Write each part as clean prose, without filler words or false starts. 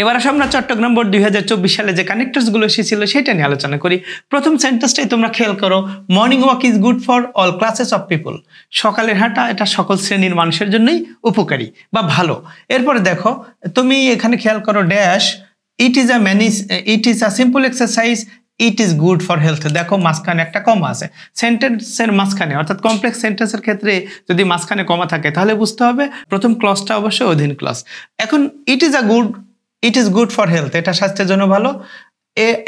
এবার আসো আমরা চট্টগ্রাম বোর্ড 2024 সালে যে কানেক্টরসগুলো এসেছিল সেটা নিয়ে আলোচনা করি। প্রথম সেন্টেন্সটাই তোমরা খেয়াল করো, morning walk is good for all classes of people. সকালের হাঁটা এটা সকল শ্রেণীর মানুষের জন্যই উপকারী বা ভালো। এরপরে দেখো তুমি এখানে খেয়াল করো dash it is a simple exercise, it is good for health. দেখো মাঝখানে একটা কমা আছে, সেন্টেন্সের মাঝখানে অর্থাৎ কমপ্লেক্স সেন্টেন্সের ক্ষেত্রে যদি মাঝখানে কমা থাকে তাহলে বুঝতে হবে প্রথম ক্লজটা অবশ্যই অধীন ক্লজ। এখন it is good for health, এটা স্বাস্থ্যের জন্য ভালো।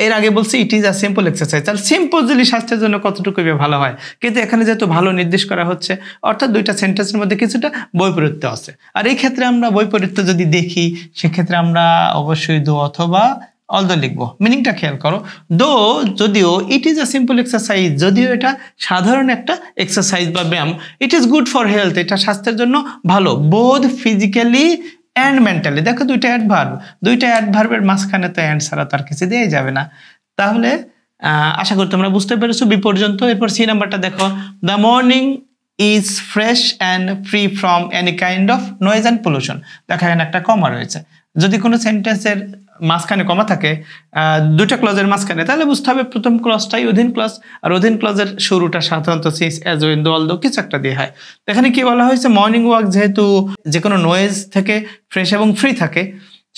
এর আগে বলছি it is a simple exercise. তাহলে সিম্পল যদি স্বাস্থ্যের জন্য কতটুকু ভালো হয়, কিন্তু এখানে যেহেতু ভালো নির্দেশ করা হচ্ছে অর্থাৎ দুইটা সেন্টেন্সের মধ্যে কিছুটা বৈপরীত্য আছে। আর এই ক্ষেত্রে আমরা বৈপরীত্য যদি দেখি সেক্ষেত্রে আমরা অবশ্যই দো অথবা অলদো লিখবো। মিনিংটা খেয়াল করো, দো যদিও it is a simple exercise, যদিও এটা সাধারণ একটা এক্সারসাইজ বা ব্যায়াম, it is good for health, এটা স্বাস্থ্যের জন্য ভালো, বোথ ফিজিক্যালি অ্যান্ড মেন্টালি। দেখো দুইটা অ্যাডভার্বের মাঝখানে তো অ্যান্ড ছাড়া তার কিছু দেওয়াই যাবে না। তাহলে আশা করি তোমরা বুঝতে পেরেছো বি পর্যন্ত। এরপর সি নাম্বারটা দেখো, the morning is fresh and free from any kind of noise and pollution. দেখা এখানে একটা কমা রয়েছে। যদি কোনো সেন্টেন্সের মাঝখানে কমা থাকে দুইটা ক্লজের মাঝখানে, তাহলে বুঝতে হবে প্রথম ক্লজটাই অধীন ক্লজ, আর অধীন ক্লজের শুরুটা সাধারণত সিস অ্যাজ ওয়েন দো অলদো কিছু একটা দিয়ে হয়। এখানে কি বলা হয়েছে, মর্নিং ওয়াক যেহেতু যে কোনো নয়েজ থেকে ফ্রেশ এবং ফ্রি থাকে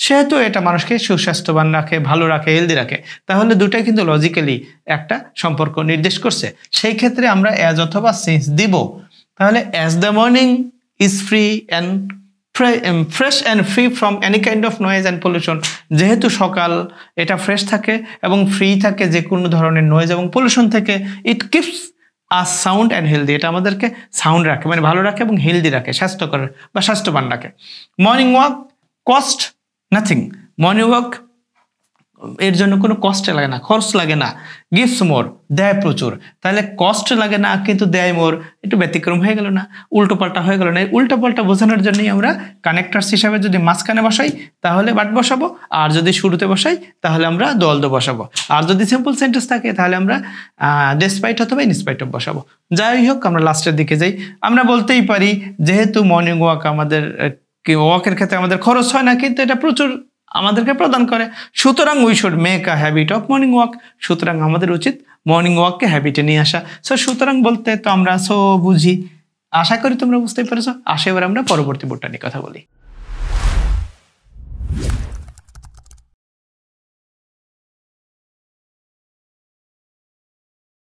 সেহেতু এটা মানুষকে সুস্বাস্থ্যবান রাখে, ভালো রাখে, হেলদি রাখে। তাহলে দুটাই কিন্তু লজিক্যালি একটা সম্পর্ক নির্দেশ করছে। সেই ক্ষেত্রে আমরা অ্যাজ অথবা সিন্স দিব। তাহলে as the morning is fresh and free from any kind of noise and pollution, যেহেতু সকাল এটা ফ্রেশ থাকে এবং ফ্রি থাকে যে কোনো ধরনের নয়েজ এবং পলিউশন থেকে, it keeps us sound and healthy, এটা আমাদেরকে সাউন্ড রাখে মানে ভালো রাখে এবং হেলদি রাখে, স্বাস্থ্যকর বা স্বাস্থ্যবান রাখে। Morning walk cost nothing, morning walk এর জন্য কোনো কষ্ট লাগে না, খরচ লাগে না। গিভস মোর, দেয় প্রচুর। তাহলে কষ্ট লাগে না কিন্তু দেয় মোর, একটু ব্যতিক্রম হয়ে গেল না, উল্টোপাল্টা হয়ে গেল না। এই উল্টোপাল্টা বোঝানোর জন্যই আমরা কানেক্টরস হিসাবে যদি মাঝখানে বসাই তাহলে বাট বসাবো, আর যদি শুরুতে বসাই তাহলে আমরা দো বসাবো, আর যদি সিম্পল সেন্টেন্স থাকে তাহলে আমরা ডেসপাইট অথবা ইনস্পাইট অফ বসাবো। যাই হোক আমরা লাস্টের দিকে যাই। আমরা বলতেই পারি যেহেতু মর্নিং ওয়াক আমাদের ওয়াকের ক্ষেত্রে আমাদের খরচ হয় না কিন্তু এটা প্রচুর আমাদেরকে প্রদান করে, সুতরাং we should make a habit of morning walk, সুতরাং আমাদের উচিত মর্নিং ওয়াককে হ্যাবিটে নিয়ে আসা। সুতরাং বলতে তো আমরা বুঝি। আশা করি তোমরা বুঝতে পেরেছো। আসে এবার আমরা পরবর্তী বোর্ডটা নিয়ে কথা বলি।